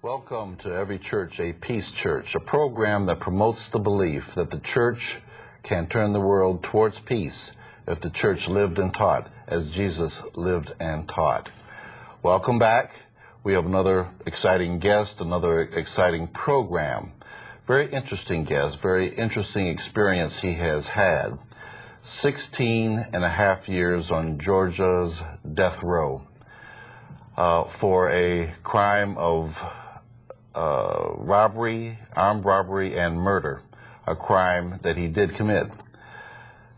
Welcome to Every Church, a Peace Church, a program that promotes the belief that the church can turn the world towards peace if the church lived and taught as Jesus lived and taught. Welcome back. We have another exciting guest, another exciting program. Very interesting guest, very interesting experience he has had. 16 and a half years on Georgia's death row for a crime of robbery, armed robbery, and murder, a crime that he did commit.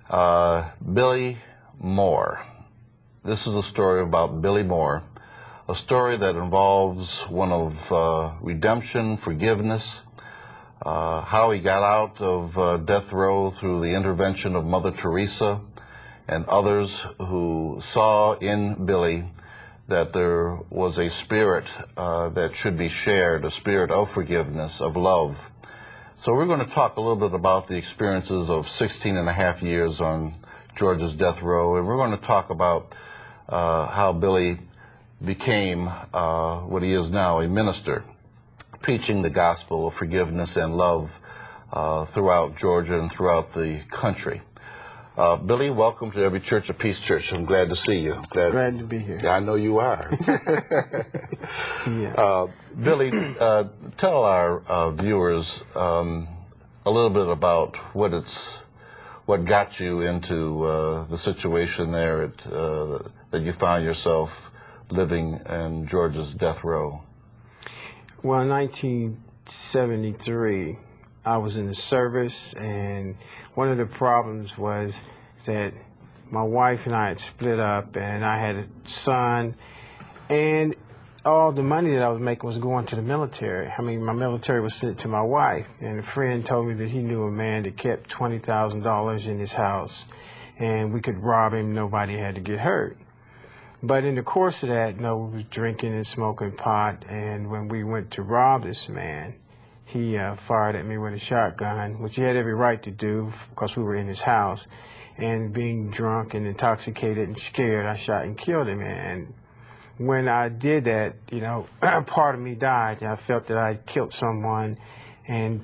Billy Moore. This is a story about Billy Moore, a story that involves one of redemption, forgiveness, how he got out of death row through the intervention of Mother Teresa and others who saw in Billy that there was a spirit that should be shared, a spirit of forgiveness, of love. So we're going to talk a little bit about the experiences of 16 and a half years on Georgia's death row, and we're going to talk about how Billy became what he is now, a minister, preaching the gospel of forgiveness and love throughout Georgia and throughout the country. Billy, welcome to Every Church, a Peace Church. I'm glad to see you. Glad to be here. I know you are. Yeah. Billy, tell our viewers a little bit about what got you into the situation there that you found yourself living in Georgia's death row. Well, in 1973, I was in the service, and one of the problems was that my wife and I had split up, and I had a son, and all the money that I was making was going to the military. I mean, my military was sent to my wife, and a friend told me that he knew a man that kept $20,000 in his house, and we could rob him, nobody had to get hurt. But in the course of that, we was drinking and smoking pot, and when we went to rob this man, he fired at me with a shotgun, which he had every right to do because we were in his house. And being drunk and intoxicated and scared, I shot and killed him. And when I did that, part of me died. I felt that I had killed someone. And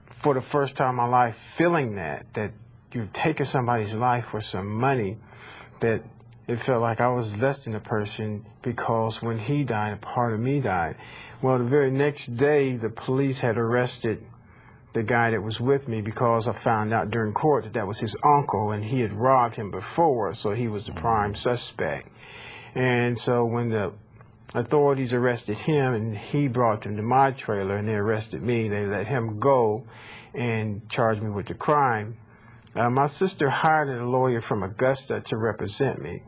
for the first time in my life, feeling that you're taking somebody's life for some money, that it felt like I was less than a person, because when he died, a part of me died. Well, the very next day, the police had arrested the guy that was with me, because I found out during court that was his uncle, and he had robbed him before, so he was the prime suspect. And so when the authorities arrested him and he brought them to my trailer and they arrested me, they let him go and charged me with the crime. My sister hired a lawyer from Augusta to represent me.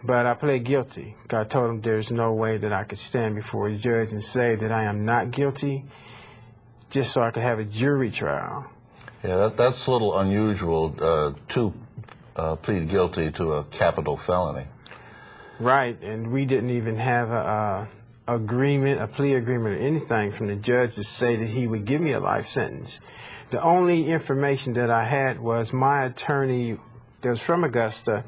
But I pled guilty. I told him there's no way that I could stand before a judge and say that I am not guilty, just so I could have a jury trial. Yeah, that's a little unusual to plead guilty to a capital felony. Right, and we didn't even have a plea agreement or anything from the judge to say that he would give me a life sentence. The only information that I had was my attorney that was from Augusta.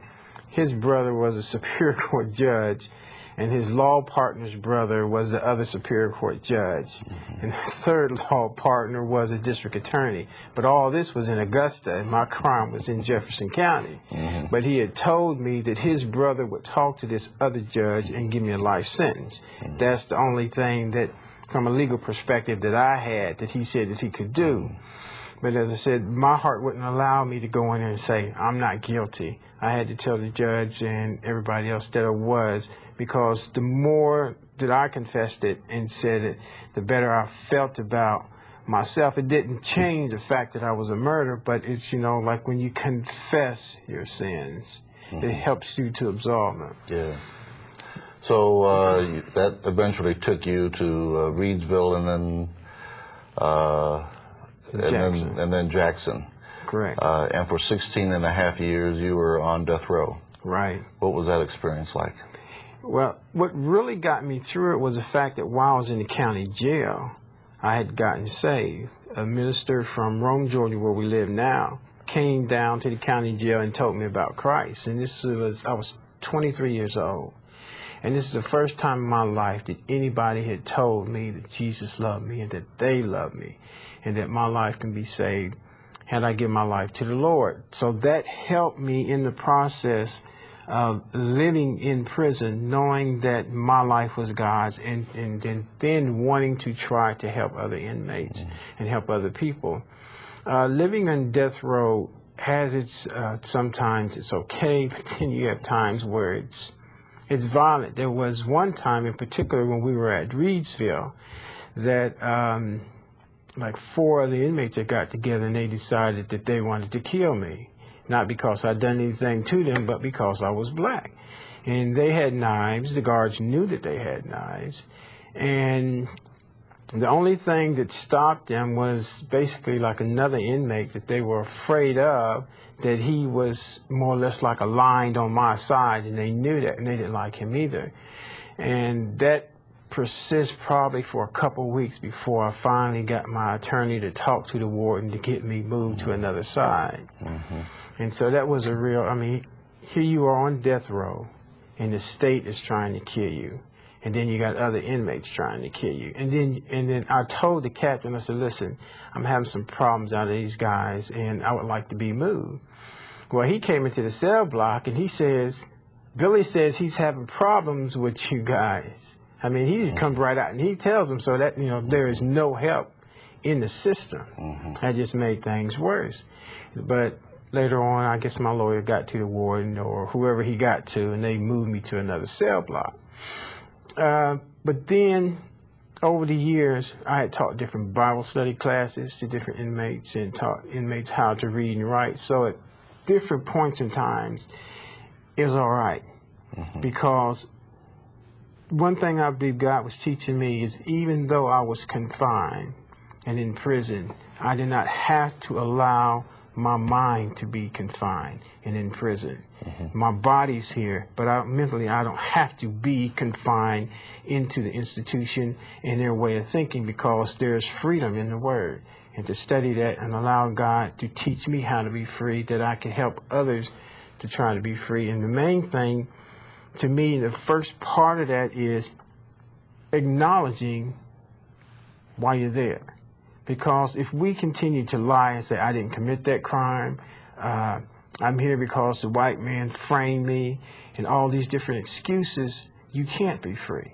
His brother was a Superior Court judge, and his law partner's brother was the other Superior Court judge. Mm-hmm. And the third law partner was a district attorney. But all this was in Augusta, and my crime was in Jefferson County. Mm-hmm. But he had told me that his brother would talk to this other judge and give me a life sentence. Mm-hmm. That's the only thing that, from a legal perspective, that I had that he said that he could do. Mm-hmm. But as I said, my heart wouldn't allow me to go in there and say, I'm not guilty. I had to tell the judge and everybody else that I was, because the more that I confessed it and said it, the better I felt about myself. It didn't change the fact that I was a murderer, but it's, like when you confess your sins, mm-hmm. It helps you to absolve them. Yeah. So that eventually took you to Reedsville and then Jackson. Correct. And for 16 and a half years, you were on death row. Right. What was that experience like? Well, what really got me through it was the fact that while I was in the county jail, I had gotten saved. A minister from Rome, Georgia, where we live now, came down to the county jail and told me about Christ. And I was 23 years old. And this is the first time in my life that anybody had told me that Jesus loved me and that they love me and that my life can be saved had I give my life to the Lord. So that helped me in the process of living in prison, knowing that my life was God's, and then wanting to try to help other inmates and help other people. Living on death row has its, sometimes it's okay, but then you have times where it's violent. There was one time in particular when we were at Reedsville that like 4 of the inmates that got together and they decided that they wanted to kill me. Not because I'd done anything to them, but because I was black. And they had knives. The guards knew that they had knives. And the only thing that stopped them was basically like another inmate that they were afraid of, that he was more or less like aligned on my side, and they knew that, and they didn't like him either. And that persist probably for a couple weeks before I finally got my attorney to talk to the warden to get me moved to another side. And so that was a real, I mean, here you are on death row and the state is trying to kill you. And then you got other inmates trying to kill you. And then I told the captain, I said, listen, I'm having some problems out of these guys and I would like to be moved. Well, he came into the cell block and he says, Billy says he's having problems with you guys. I mean, he just comes right out and he tells them so that, you know, there is no help in the system. That just made things worse. But later on, I guess my lawyer got to the warden or whoever he got to, and they moved me to another cell block. But then, over the years, I had taught different Bible study classes to different inmates and taught inmates how to read and write. So at different points in times, it was all right. Because one thing I believe God was teaching me is even though I was confined and in prison, I did not have to allow my mind to be confined and in prison. My body's here, but mentally I don't have to be confined into the institution and their way of thinking, because there's freedom in the Word. And to study that and allow God to teach me how to be free, that I can help others to try to be free. And the main thing to me, the first part of that is acknowledging why you're there. Because if we continue to lie and say, I didn't commit that crime, I'm here because the white man framed me, and all these different excuses, you can't be free.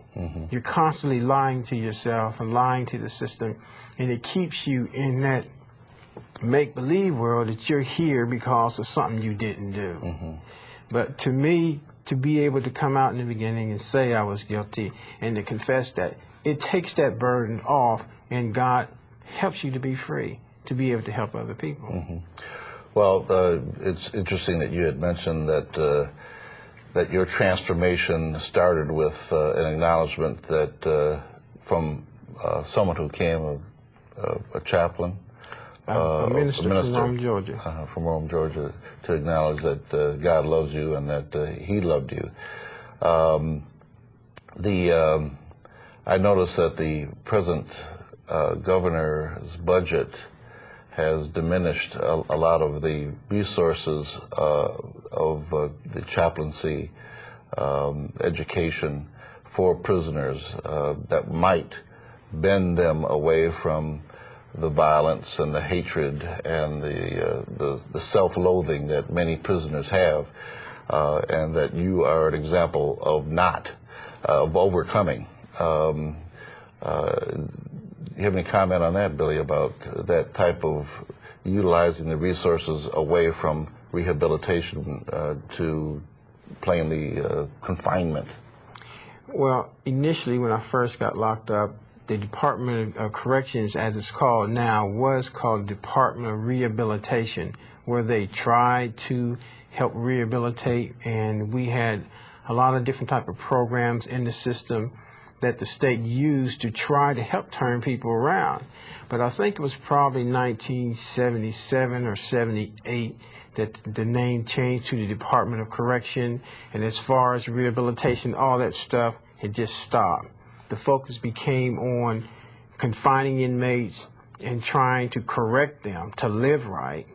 You're constantly lying to yourself and lying to the system, and it keeps you in that make-believe world that you're here because of something you didn't do. But to me, to be able to come out in the beginning and say I was guilty and to confess that, it takes that burden off, and God helps you to be free, to be able to help other people. Well, it's interesting that you had mentioned that that your transformation started with an acknowledgement that from someone who came, a chaplain, a minister from Rome, Georgia. From Rome, Georgia, to acknowledge that God loves you and that He loved you. I noticed that the present governor's budget has diminished a lot of the resources of the chaplaincy education for prisoners that might bend them away from the violence and the hatred and the self-loathing that many prisoners have, and that you are an example of overcoming. You have any comment on that, Billy, about that type of utilizing the resources away from rehabilitation to plainly confinement? Well, initially when I first got locked up, the Department of Corrections, as it's called now, was called Department of Rehabilitation, where they tried to help rehabilitate, and we had a lot of different type of programs in the system that the state used to try to help turn people around. But I think it was probably 1977 or 78 that the name changed to the Department of Correction, and as far as rehabilitation, all that stuff had just stopped. The focus became on confining inmates and trying to correct them to live right,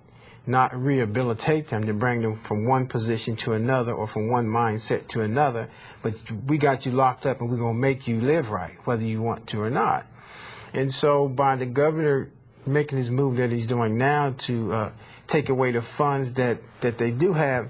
not rehabilitate them to bring them from one position to another or from one mindset to another, but we got you locked up and we're going to make you live right, whether you want to or not. And so by the governor making his move that he's doing now to take away the funds that they do have,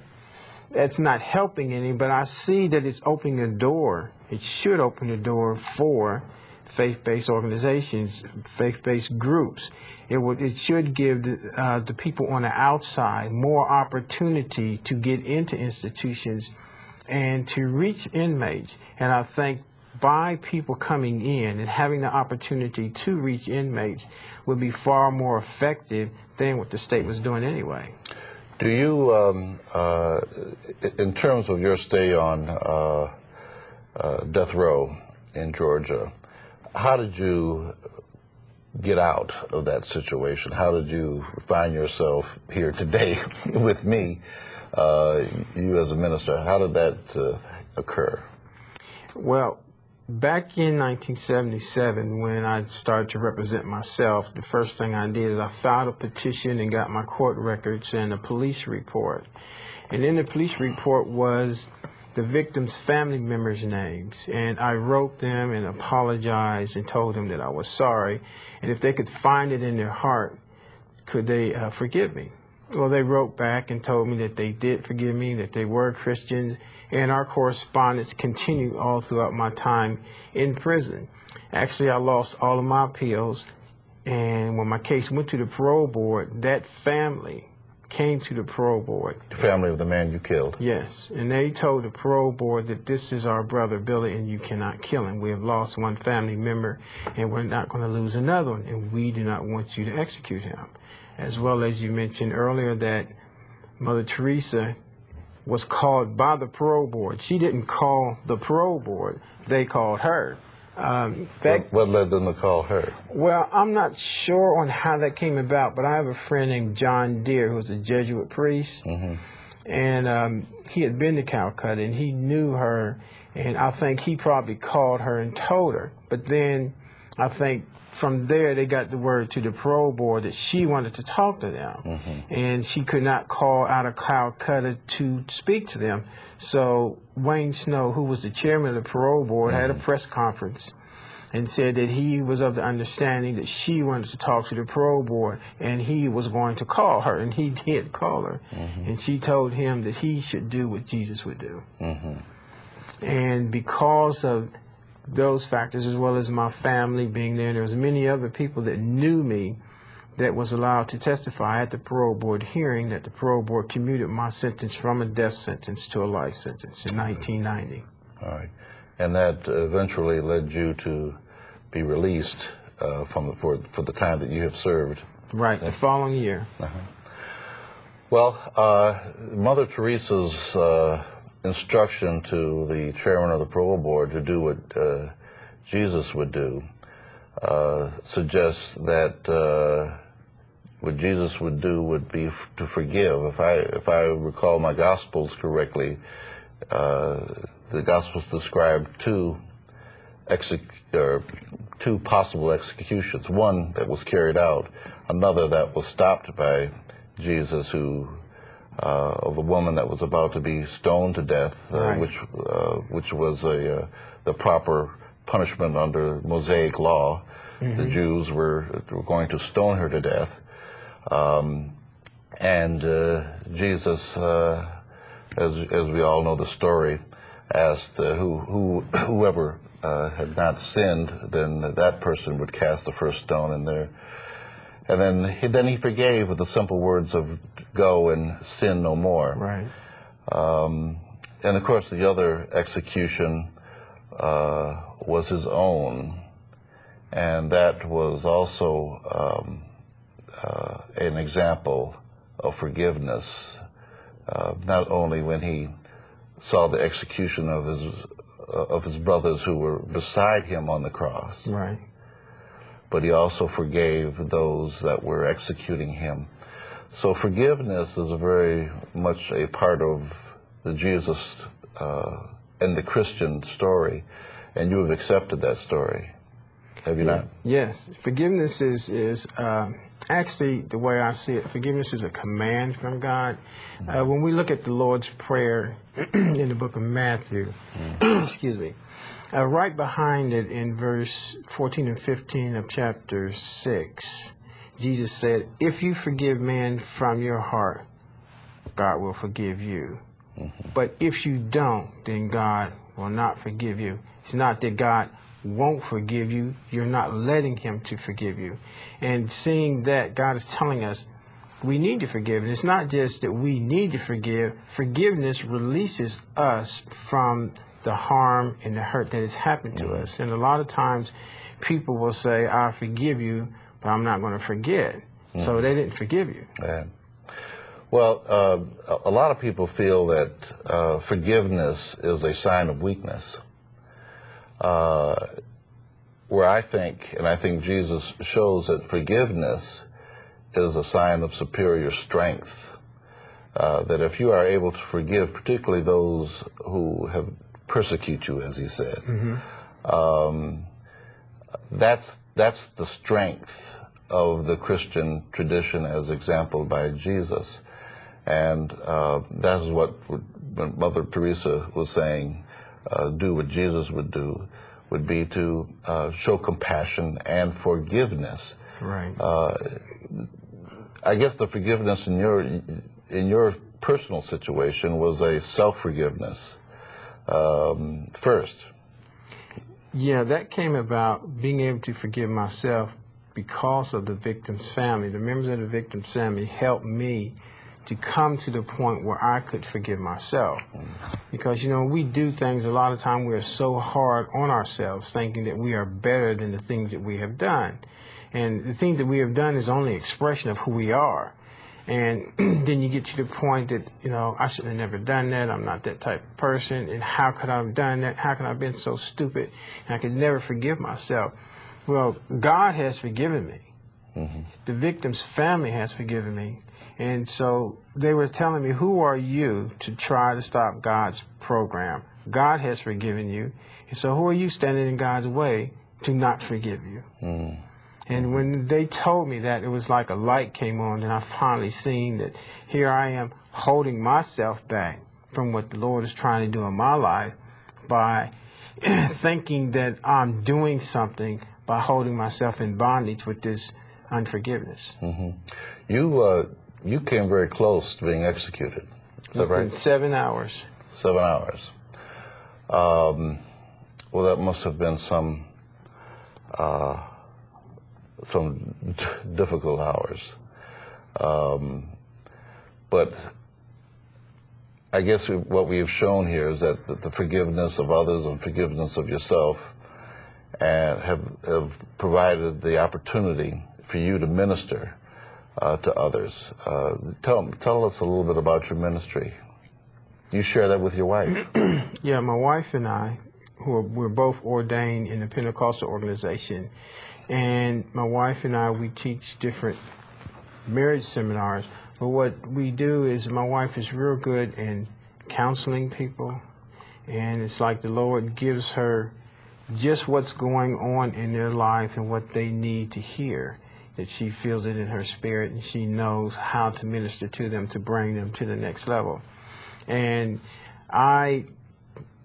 that's not helping any, but I see that it's opening a door. It should open the door for faith-based organizations, faith-based groups. It should give the people on the outside more opportunity to get into institutions and to reach inmates. And I think by people coming in and having the opportunity to reach inmates would be far more effective than what the state was doing anyway. Do you, in terms of your stay on death row in Georgia, how did you get out of that situation? How did you find yourself here today with me, you as a minister? How did that occur? Well, back in 1977, when I started to represent myself, the first thing I did is I filed a petition and got my court records and a police report. And in the police report was the victims' family members' names. And I wrote them and apologized and told them that I was sorry. And if they could find it in their heart, could they forgive me? Well, they wrote back and told me that they did forgive me, that they were Christians. And our correspondence continued all throughout my time in prison. Actually, I lost all of my appeals. And when my case went to the parole board, that family came to the parole board. The family of the man you killed? Yes, and they told the parole board that this is our brother Billy and you cannot kill him. We have lost one family member and we're not going to lose another one, and we do not want you to execute him. As well as you mentioned earlier that Mother Teresa was called by the parole board. She didn't call the parole board, they called her. What led them to call her? Well, I'm not sure on how that came about, but I have a friend named John Deere who was a Jesuit priest, and he had been to Calcutta and he knew her, and I think he probably called her and told her. But then I think from there they got the word to the parole board that she wanted to talk to them, and she could not call out of Calcutta to speak to them. So Wayne Snow, who was the chairman of the parole board, had a press conference and said that he was of the understanding that she wanted to talk to the parole board and he was going to call her, and he did call her. And she told him that he should do what Jesus would do. And because of those factors, as well as my family being there, and there was many other people that knew me that was allowed to testify at the parole board hearing, that the parole board commuted my sentence from a death sentence to a life sentence in 1990. All right. And that eventually led you to be released for the time that you have served. Right, the following year. Well, Mother Teresa's instruction to the chairman of the parole board to do what Jesus would do suggests that what Jesus would do would be to forgive. If I recall my Gospels correctly, the Gospels describe two possible executions. One that was carried out, another that was stopped by Jesus, who of a woman that was about to be stoned to death, which was the proper punishment under Mosaic law. The Jews were going to stone her to death. And Jesus, as we all know the story, asked whoever had not sinned, then that person would cast the first stone in there. And then he forgave with the simple words of "Go and sin no more." Right. And of course, the other execution was his own, and that was also an example of forgiveness. Not only when he saw the execution of his brothers who were beside him on the cross, right, but he also forgave those that were executing him. So forgiveness is very much a part of the Jesus and the Christian story, and you have accepted that story, have you not? Yes, forgiveness is Actually, the way I see it, forgiveness is a command from God. When we look at the Lord's Prayer in the book of Matthew, excuse me, right behind it in verse 14 and 15 of chapter 6, Jesus said, if you forgive man from your heart, God will forgive you. But if you don't, then God will not forgive you. It's not that God won't forgive you, you're not letting him to forgive you. And seeing that, God is telling us we need to forgive. And it's not just that we need to forgive. Forgiveness releases us from the harm and the hurt that has happened to us. And a lot of times people will say, I forgive you, but I'm not going to forget. So they didn't forgive you. Yeah. Well, a lot of people feel that forgiveness is a sign of weakness. Where I think Jesus shows that forgiveness is a sign of superior strength. That if you are able to forgive, particularly those who have persecuted you, as he said, that's the strength of the Christian tradition as exampled by Jesus. And that is what Mother Teresa was saying, do what Jesus would do, would be to show compassion and forgiveness. Right. I guess the forgiveness in your personal situation was a self-forgiveness first. Yeah, that came about being able to forgive myself because of the victim's family. The members of the victim's family helped me to come to the point where I could forgive myself. Because, you know, we do things, a lot of time we are so hard on ourselves, thinking that we are better than the things that we have done. And the things that we have done is only an expression of who we are. And then you get to the point that, you know, I should have never done that. I'm not that type of person. And how could I have done that? How could I have been so stupid? And I could never forgive myself. Well, God has forgiven me. The victim's family has forgiven me. And so they were telling me, who are you to try to stop God's program? God has forgiven you. And so who are you standing in God's way to not forgive you? And when they told me that, it was like a light came on, and I finally seen that here I am holding myself back from what the Lord is trying to do in my life by thinking that I'm doing something by holding myself in bondage with this unforgiveness. You came very close to being executed. Is that right? In 7 hours. 7 hours. Well, that must have been some difficult hours. But I guess what we have shown here is that the forgiveness of others and forgiveness of yourself have provided the opportunity for you to minister to others. Tell us a little bit about your ministry. You share that with your wife. Yeah, my wife and I, we're both ordained in the Pentecostal organization, and my wife and I, we teach different marriage seminars. But what we do is my wife is real good in counseling people, and it's like the Lord gives her just what's going on in their life and what they need to hear, that she feels it in her spirit, and she knows how to minister to them to bring them to the next level. And my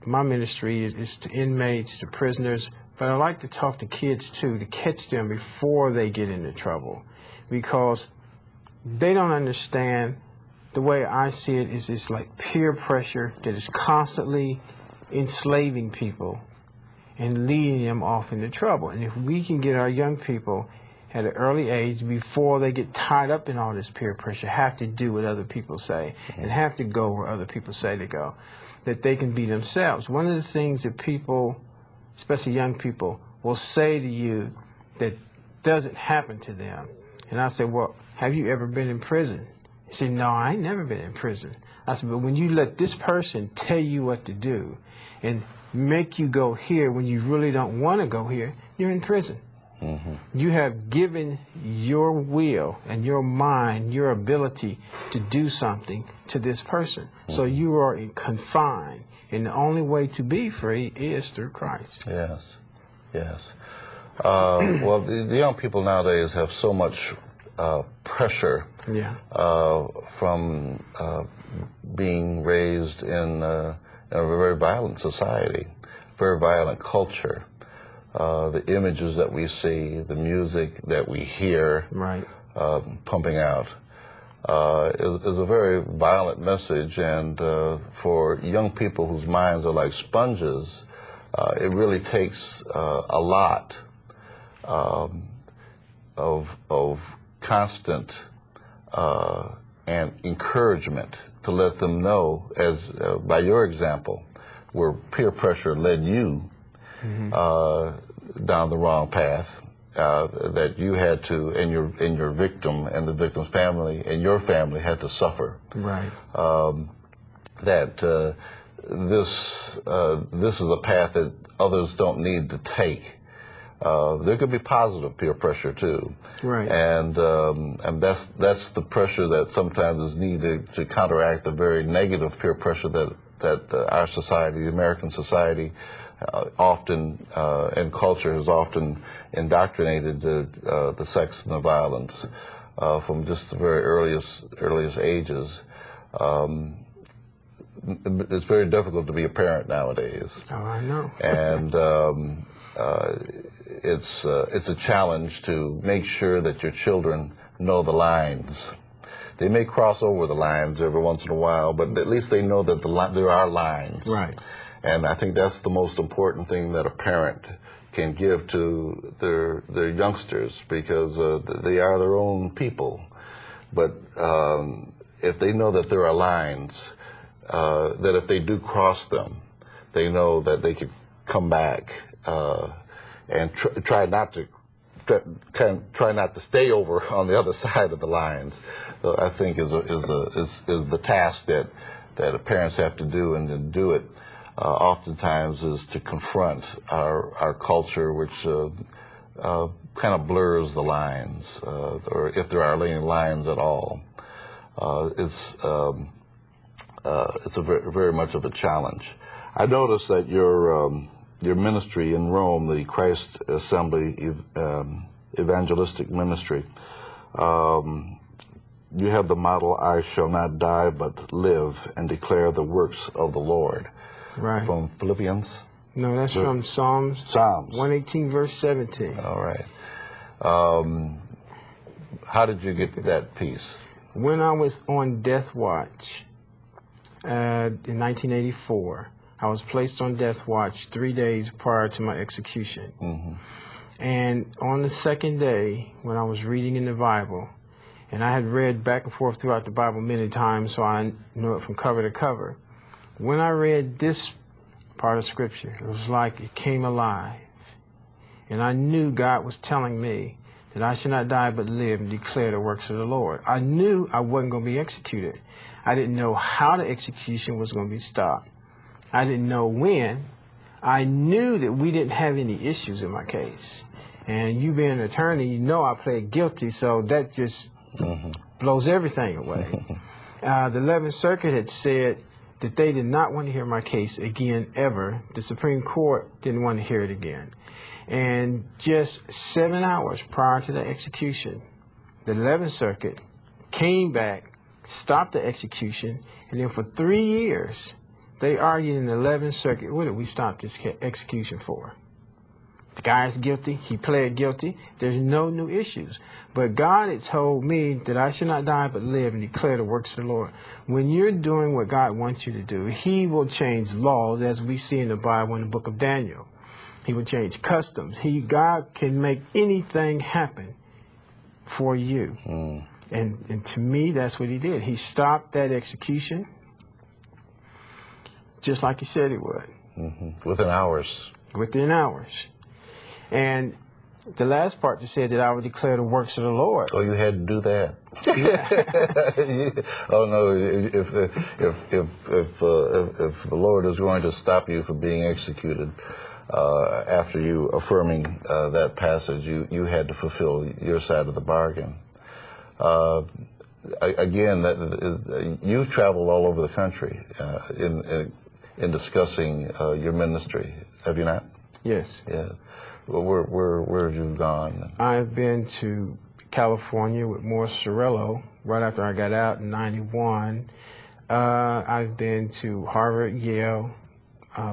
ministry is to inmates, to prisoners, but I like to talk to kids too, to catch them before they get into trouble, because they don't understand. The way I see it is it's like peer pressure that is constantly enslaving people and leading them off into trouble. And if we can get our young people at an early age, before they get tied up in all this peer pressure, have to do what other people say and have to go where other people say to go, that they can be themselves. One of the things that people, especially young people, will say to you that doesn't happen to them. And I say, well, have you ever been in prison? He said, no, I ain't never been in prison. I said, but when you let this person tell you what to do and make you go here when you really don't want to go here, you're in prison. You have given your will and your mind, your ability to do something to this person. So you are confined, and the only way to be free is through Christ. Yes, yes. Well, the young people nowadays have so much pressure Yeah. from being raised in a very violent society, very violent culture. The images that we see, the music that we hear, Right. pumping out, is a very violent message. And for young people whose minds are like sponges, it really takes a lot of constant and encouragement to let them know, as by your example, where peer pressure led you down the wrong path, that you had to, and your victim and the victim's family and your family had to suffer. Right. That this is a path that others don't need to take. There could be positive peer pressure too, Right. and that's the pressure that sometimes is needed to counteract the very negative peer pressure that our society, the American society, often and culture has often indoctrinated the sex and the violence from just the very earliest ages. It's very difficult to be a parent nowadays. Oh, I know. And it's a challenge to make sure that your children know the lines. They may cross over the lines every once in a while, but at least they know that there are lines. Right. And I think that's the most important thing that a parent can give to their youngsters, because they are their own people. But if they know that there are lines, that if they do cross them, they know that they can come back and try not to stay over on the other side of the lines. So I think is the task that parents have to do, and to do it oftentimes is to confront our culture, which kind of blurs the lines, or if there are any lines at all. It's very much of a challenge. I noticed that your ministry in Rome, the Christ Assembly Evangelistic Ministry, you have the motto, "I shall not die but live and declare the works of the Lord." Right. From Philippians? No, that's from Psalms 118, verse 17. All right. How did you get that piece? When I was on death watch in 1984, I was placed on death watch 3 days prior to my execution. Mm-hmm. And on the second day, when I was reading in the Bible, and I had read back and forth throughout the Bible many times, so I knew it from cover to cover. When I read this part of Scripture, it was like it came alive. And I knew God was telling me that I should not die but live and declare the works of the Lord. I knew I wasn't going to be executed. I didn't know how the execution was going to be stopped. I didn't know when. I knew that we didn't have any issues in my case. And you being an attorney, you know I pled guilty, so that just blows everything away. The 11th Circuit had said that they did not want to hear my case again ever. The Supreme Court didn't want to hear it again. And just 7 hours prior to the execution, the 11th Circuit came back, stopped the execution, and then for 3 years, they argued in the 11th Circuit, what did we stop this execution for? The guy's guilty. He pled guilty. There's no new issues. But God had told me that I should not die but live and declare the works of the Lord. When you're doing what God wants you to do, He will change laws, as we see in the Bible in the book of Daniel. He will change customs. God can make anything happen for you. And to me, that's what He did. He stopped that execution just like He said He would. Within hours. Within hours. And the last part just said that I would declare the works of the Lord. Oh, you had to do that. Oh no! If the Lord is going to stop you from being executed after you affirming that passage, you had to fulfill your side of the bargain. Again, you've traveled all over the country in discussing your ministry, have you not? Yes. Yes. Where have you gone? I've been to California with Morris Cirillo right after I got out in '91. I've been to Harvard, Yale,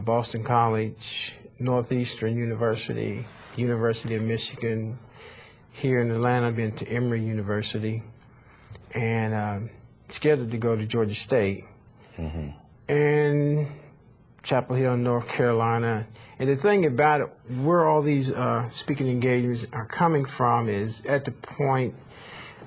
Boston College, Northeastern University, University of Michigan. Here in Atlanta, I've been to Emory University, and scheduled to go to Georgia State, and Chapel Hill, North Carolina. And the thing about it, where all these speaking engagements are coming from is at the point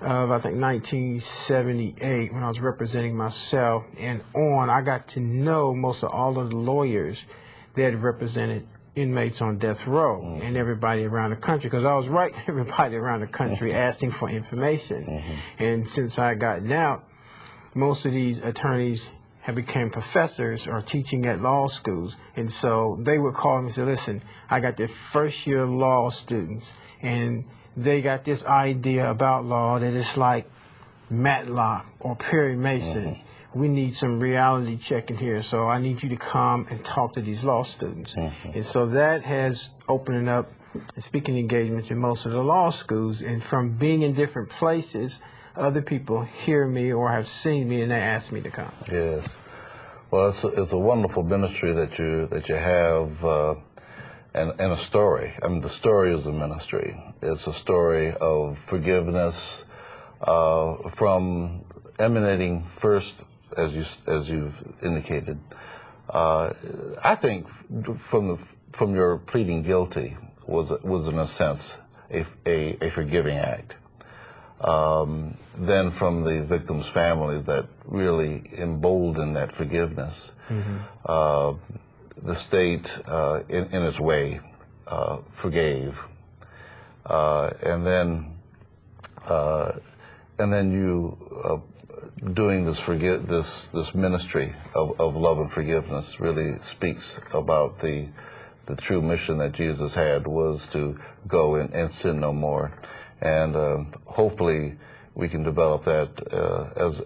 of, I think, 1978, when I was representing myself and on, I got to know most of all of the lawyers that represented inmates on death row and everybody around the country, because I was writing everybody around the country asking for information. And since I gotten out, most of these attorneys have become professors or teaching at law schools. And so they would call me and say, listen, I got the first year law students, and they got this idea about law that it's like Matlock or Perry Mason. We need some reality check in here, so I need you to come and talk to these law students. And so that has opened up speaking engagements in most of the law schools. And from being in different places, other people hear me or have seen me, and they ask me to come. Yes. Well, it's a wonderful ministry that you have, and a story. I mean, the story is a ministry. It's a story of forgiveness, from emanating first, as you've indicated. I think from your pleading guilty was in a sense a forgiving act. Then from the victim's family that really emboldened that forgiveness. The state, in its way, forgave, and then you doing this ministry of love and forgiveness really speaks about the true mission that Jesus had, was to go and sin no more. And hopefully we can develop that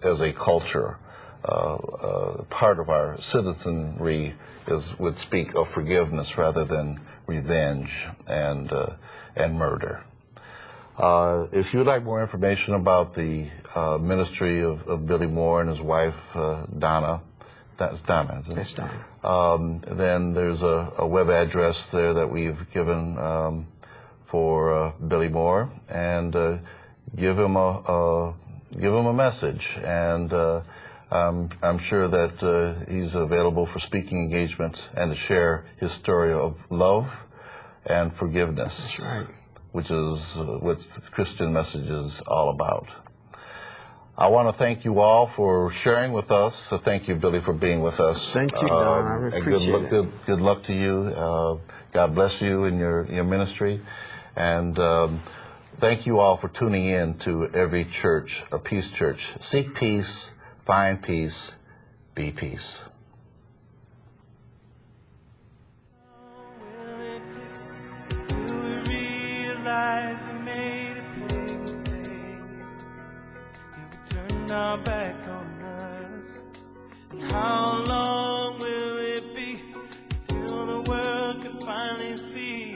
as a culture. Part of our citizenry would speak of forgiveness rather than revenge and murder. If you'd like more information about the ministry of Billy Moore and his wife Donna, that's Donna, isn't it? That's Donna. Then there's a web address there that we've given for Billy Moore, and give him a message, and I'm sure that he's available for speaking engagements and to share his story of love and forgiveness. That's right. Which is what the Christian message is all about. I want to thank you all for sharing with us. So thank you, Billy, for being with us. Thank you, Don. I appreciate it. Good luck to you. God bless you in your ministry. And thank you all for tuning in to Every Church, a Peace Church. Seek peace, find peace, be peace. You made a big mistake. If we turn our back on us, and how long will it be till the world can finally see